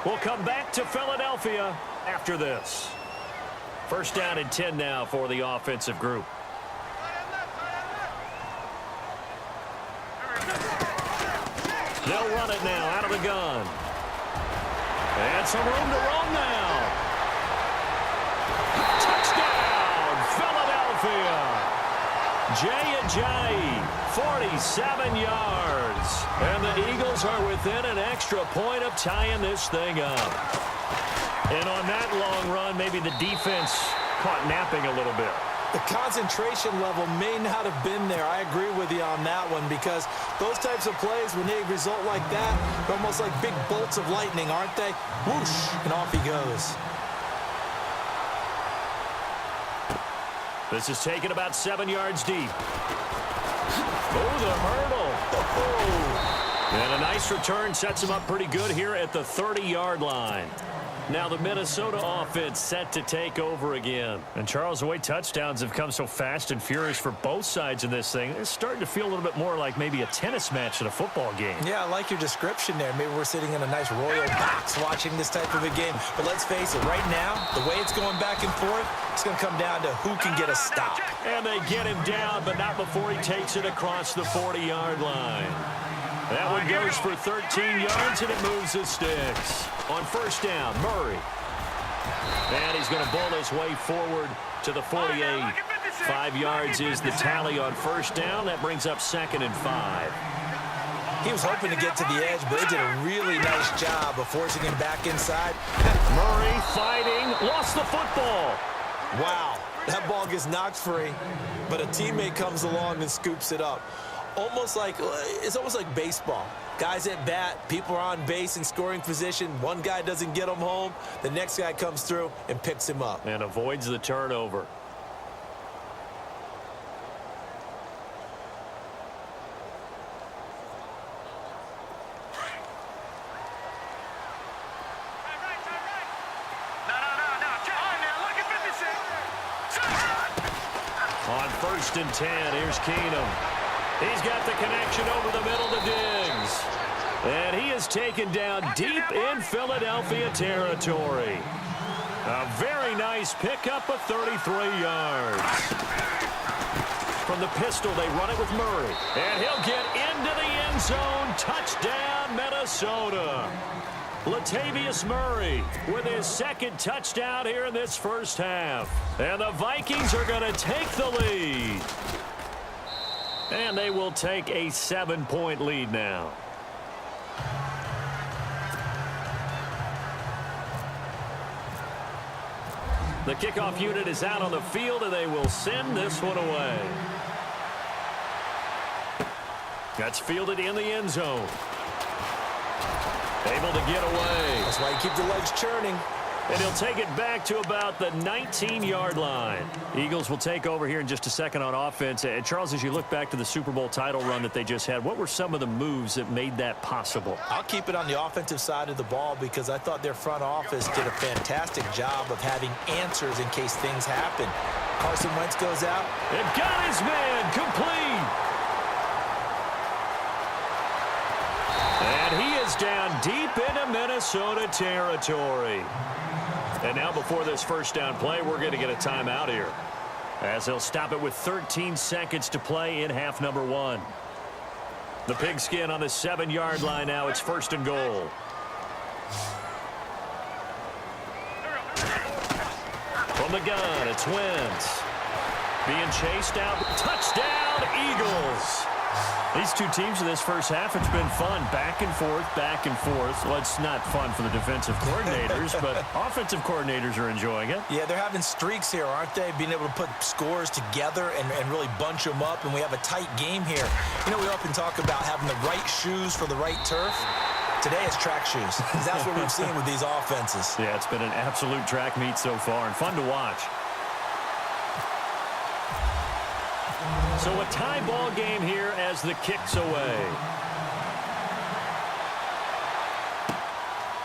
We'll come back to Philadelphia after this. First down and 10 now for the offensive group. They'll run it now out of the gun. And some room to roam now. Touchdown, Philadelphia. Jay, 47 yards. And the Eagles are within an extra point of tying this thing up. And on that long run, maybe the defense caught napping a little bit. The concentration level may not have been there. I agree with you on that one because those types of plays, when they result like that, they're almost like big bolts of lightning, aren't they? Whoosh, and off he goes. This is taken about 7 yards deep. Oh, the hurdle. Oh. And a nice return sets him up pretty good here at the 30-yard line. Now the Minnesota offense set to take over again. And Charles, the way touchdowns have come so fast and furious for both sides in this thing, it's starting to feel a little bit more like maybe a tennis match in a football game. Yeah, I like your description there. Maybe we're sitting in a nice royal box watching this type of a game. But let's face it, right now, the way it's going back and forth, it's going to come down to who can get a stop. And they get him down, but not before he takes it across the 40-yard line. That one goes for 13 yards, and it moves the sticks. On first down, Murray. And he's going to bowl his way forward to the 48. 5 yards is the tally on first down. That brings up 2nd and 5. He was hoping to get to the edge, but they did a really nice job of forcing him back inside. Murray fighting, lost the football. Wow, that ball gets knocked free, but a teammate comes along and scoops it up. It's almost like baseball. Guys at bat, people are on base in scoring position. One guy doesn't get him home. The next guy comes through and picks him up. And avoids the turnover. On first and 10, here's Keenum. He's got the connection over the middle to Diggs. And he is taken down deep in Philadelphia territory. A very nice pickup of 33 yards. From the pistol, they run it with Murray. And he'll get into the end zone. Touchdown, Minnesota. Latavius Murray with his second touchdown here in this first half. And the Vikings are going to take the lead. And they will take a 7-point lead now. The kickoff unit is out on the field, and they will send this one away. That's fielded in the end zone. Able to get away. That's why you keep the legs churning. And he'll take it back to about the 19-yard line. Eagles will take over here in just a second on offense. And Charles, as you look back to the Super Bowl title run that they just had, what were some of the moves that made that possible? I'll keep it on the offensive side of the ball because I thought their front office did a fantastic job of having answers in case things happen. Carson Wentz goes out. And got his man complete. And he is down deep into Minnesota territory. And now before this first down play, we're going to get a timeout here, as they'll stop it with 13 seconds to play in half number 1. The Pigskin on the 7-yard line now. It's first and goal. From the gun, it's Wentz. Being chased out. Touchdown, Eagles. These two teams in this first half, it's been fun. Back and forth, back and forth. Well, it's not fun for the defensive coordinators, but offensive coordinators are enjoying it. Yeah, they're having streaks here, aren't they? Being able to put scores together and really bunch them up, and we have a tight game here. You know, we often talk about having the right shoes for the right turf. Today it's track shoes. That's what we've seen with these offenses. Yeah, it's been an absolute track meet so far, and fun to watch. So a tie ball game here as the kick's away.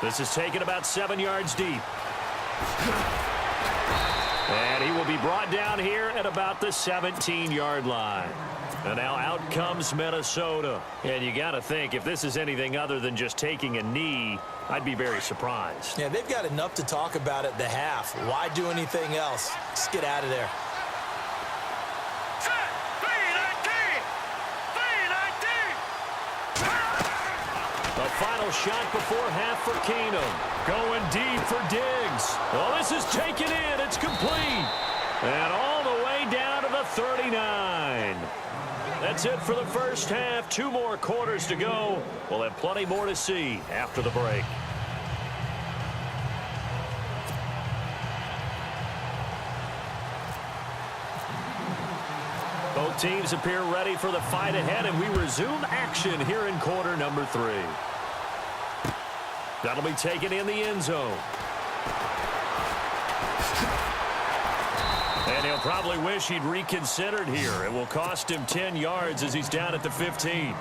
This is taken about 7 yards deep. And he will be brought down here at about the 17-yard line. And now out comes Minnesota. And you got to think, if this is anything other than just taking a knee, I'd be very surprised. Yeah, they've got enough to talk about at the half. Why do anything else? Just get out of there. The final shot before half for Keenum. Going deep for Diggs. Oh, this is taken in. It's complete. And all the way down to the 39. That's it for the first half. 2 more quarters to go. We'll have plenty more to see after the break. Both teams appear ready for the fight ahead, and we resume action here in quarter number 3. That'll be taken in the end zone. And he'll probably wish he'd reconsidered here. It will cost him 10 yards as he's down at the 15.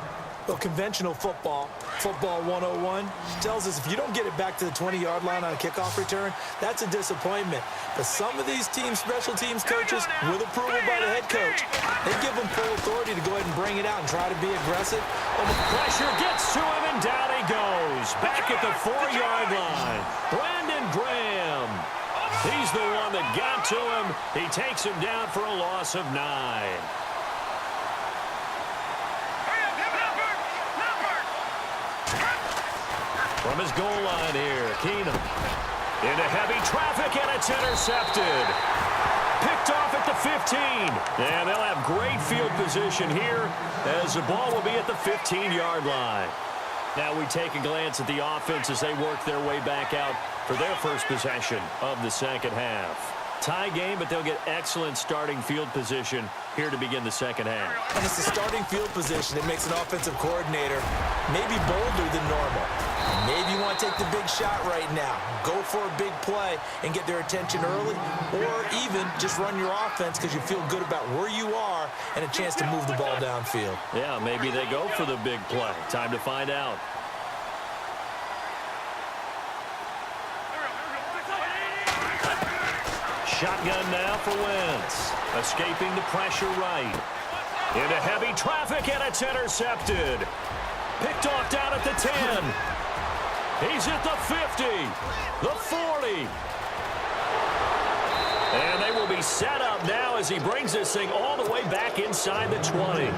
Well, conventional football 101, tells us if you don't get it back to the 20-yard line on a kickoff return, that's a disappointment. But some of these special teams coaches, with approval by the head coach, they give them full authority to go ahead and bring it out and try to be aggressive. Pressure gets to him, and down he goes. Back at the 4-yard line. Brandon Graham. He's the one that got to him. He takes him down for a loss of 9. From his goal line here, Keenum into heavy traffic, and it's intercepted. Picked off at the 15. And they'll have great field position here as the ball will be at the 15-yard line. Now we take a glance at the offense as they work their way back out for their first possession of the second half. Tie game, but they'll get excellent starting field position here to begin the second half. And it's the starting field position that makes an offensive coordinator maybe bolder than normal. Maybe you want to take the big shot right now. Go for a big play and get their attention early, or even just run your offense because you feel good about where you are and a chance to move the ball downfield. Yeah, maybe they go for the big play. Time to find out. Shotgun now for Wentz. Escaping the pressure right. Into heavy traffic, and it's intercepted. Picked off down at the 10. He's at the 50, the 40. And they will be set up now as he brings this thing all the way back inside the 20.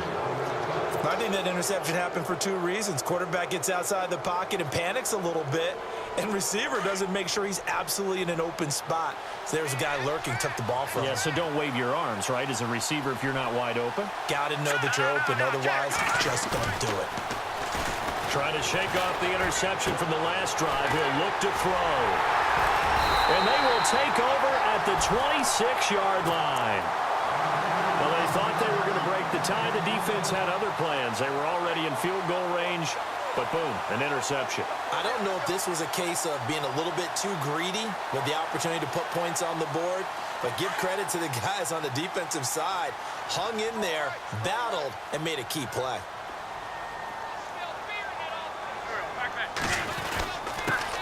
I think that interception happened for 2 reasons. Quarterback gets outside the pocket and panics a little bit, and receiver doesn't make sure he's absolutely in an open spot. So there's a guy lurking, took the ball from him. Yeah, so don't wave your arms, right, as a receiver if you're not wide open. Got to know that you're open, otherwise just don't do it. Trying to shake off the interception from the last drive. He'll look to throw. And they will take over at the 26-yard line. Well, they thought they were going to break the tie. The defense had other plans. They were already in field goal range, but boom, an interception. I don't know if this was a case of being a little bit too greedy with the opportunity to put points on the board, but give credit to the guys on the defensive side. Hung in there, battled, and made a key play.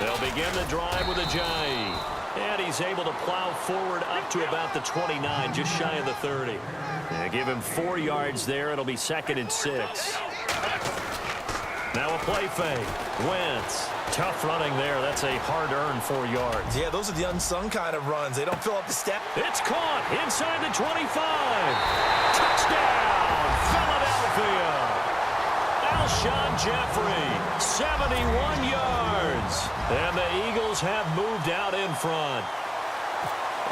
They'll begin the drive with a Jai. And he's able to plow forward up to about the 29, just shy of the 30. And give him 4 yards there. It'll be 2nd and 6. Now a play fake. Wentz. Tough running there. That's a hard-earned 4 yards. Yeah, those are the unsung kind of runs. They don't fill up the stat. It's caught inside the 25. Touchdown, Philadelphia. Alshon Jeffrey, 71 yards. And the Eagles have moved out in front.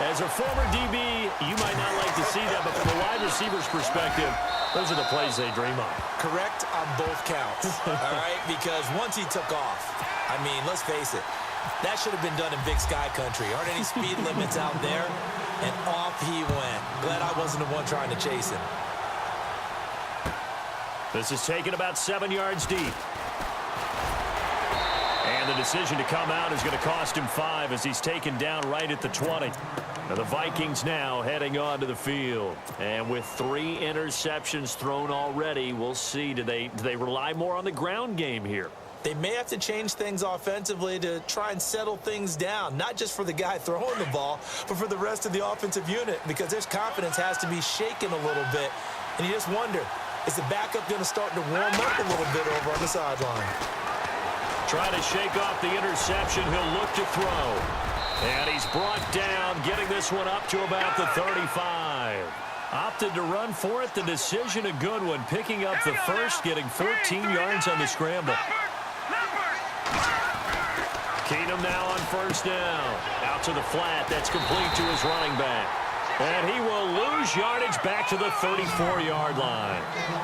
As a former DB, you might not like to see that, but from a wide receiver's perspective, those are the plays they dream of. Correct on both counts, all right? Because once he took off, I mean, let's face it, that should have been done in Big Sky Country. Aren't any speed limits out there? And off he went. Glad I wasn't the one trying to chase him. This is taken about 7 yards deep. And the decision to come out is going to cost him 5 as he's taken down right at the 20. Now the Vikings now heading onto the field. And with 3 interceptions thrown already, we'll see. Do they rely more on the ground game here? they may have to change things offensively to try and settle things down, not just for the guy throwing the ball, but for the rest of the offensive unit, because their confidence has to be shaken a little bit. And you just wonder, is the backup going to start to warm up a little bit over on the sideline? Trying to shake off the interception. He'll look to throw. And he's brought down, getting this one up to about the 35. Opted to run for it. The decision a good one. Picking up the first, getting 14 yards on the scramble. Keenum now on first down. Out to the flat. That's complete to his running back. And he will lose yardage back to the 34-yard line.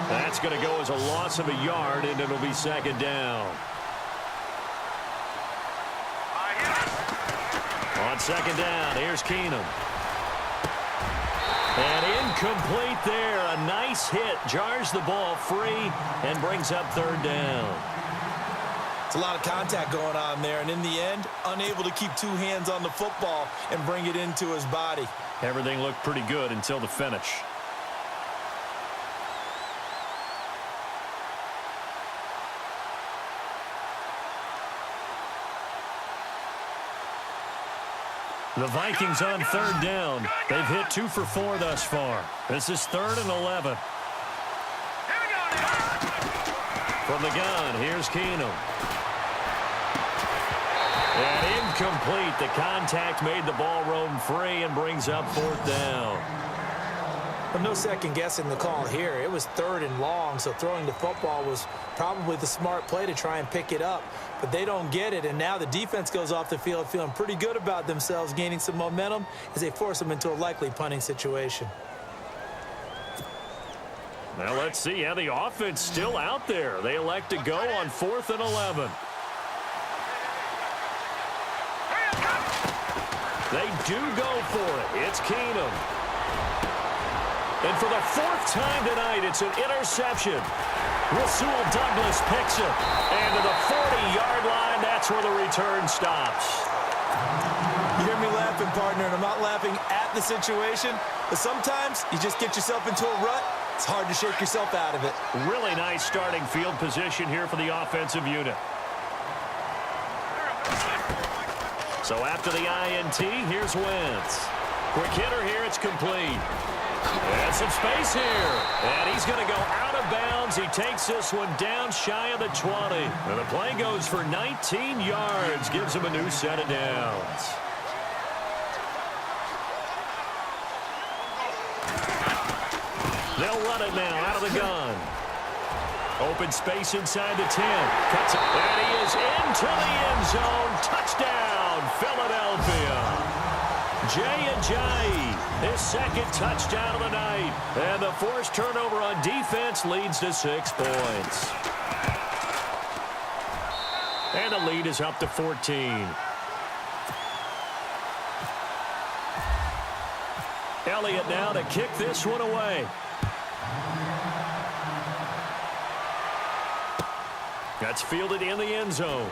That's going to go as a loss of a yard, and it'll be second down. On second down, here's Keenum. And incomplete there. A nice hit. Jars the ball free and brings up third down. It's a lot of contact going on there, and in the end, unable to keep two hands on the football and bring it into his body. Everything looked pretty good until the finish. The Vikings on third down. They've hit 2 for 4 thus far. This is 3rd and 11. From the gun, here's Keenum. And incomplete. The contact made the ball roam free and brings up 4th down. Well, no second guessing the call here. It was 3rd and long, so throwing the football was probably the smart play to try and pick it up. But they don't get it, and now the defense goes off the field feeling pretty good about themselves, gaining some momentum as they force them into a likely punting situation. Now let's see how the offense still out there. They elect to go on 4th and 11. They do go for it. It's Keenum. And for the 4th time tonight, it's an interception. Rasul Douglas picks it. And to the 40-yard line, that's where the return stops. You hear me laughing, partner, and I'm not laughing at the situation, but sometimes you just get yourself into a rut. It's hard to shake yourself out of it. Really nice starting field position here for the offensive unit. So after the INT, here's Wentz. Quick hitter here, it's complete. And some space here. And he's going to go out of bounds. He takes this one down shy of the 20. And the play goes for 19 yards. Gives him a new set of downs. They'll run it now out of the gun. Open space inside the 10. Cuts it. And he is into the end zone. Touchdown, Philadelphia. Jay Ajayi, his 2nd touchdown of the night. And the forced turnover on defense leads to 6 points. And the lead is up to 14. Elliott now to kick this one away. That's fielded in the end zone.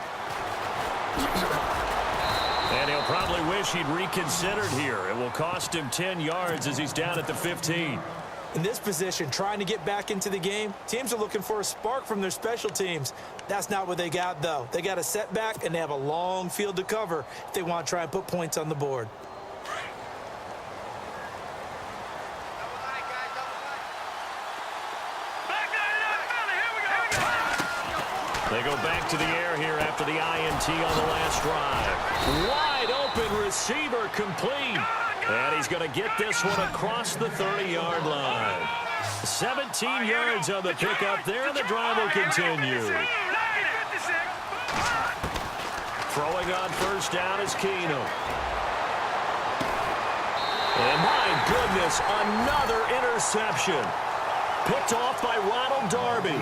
And he'll probably wish he'd reconsidered here. It will cost him 10 yards as he's down at the 15. In this position, trying to get back into the game, teams are looking for a spark from their special teams. That's not what they got, though. They got a setback, and they have a long field to cover if they want to try and put points on the board. They go back to the air here after the INT on the last drive. Wide open receiver complete. And he's going to get this one across the 30-yard line. 17 yards on the pickup there, and the drive will continue. Throwing on first down is Keenum. And my goodness, another interception. Picked off by Ronald Darby.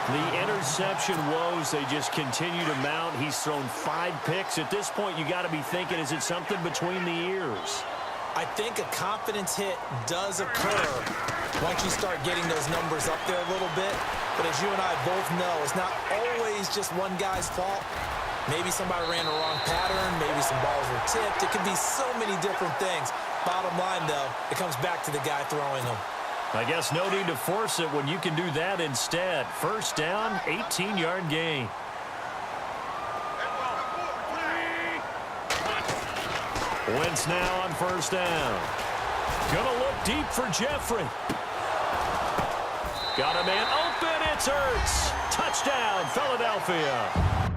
The interception woes, they just continue to mount. He's thrown 5 picks. At this point, you got to be thinking, is it something between the ears? I think a confidence hit does occur once you start getting those numbers up there a little bit. But as you and I both know, it's not always just one guy's fault. Maybe somebody ran the wrong pattern. Maybe some balls were tipped. It could be so many different things. Bottom line, though, it comes back to the guy throwing them. I guess no need to force it when you can do that instead. First down, 18-yard gain. Wentz now on first down. Gonna look deep for Jeffrey. Got a man open. It's Hurts. Touchdown, Philadelphia.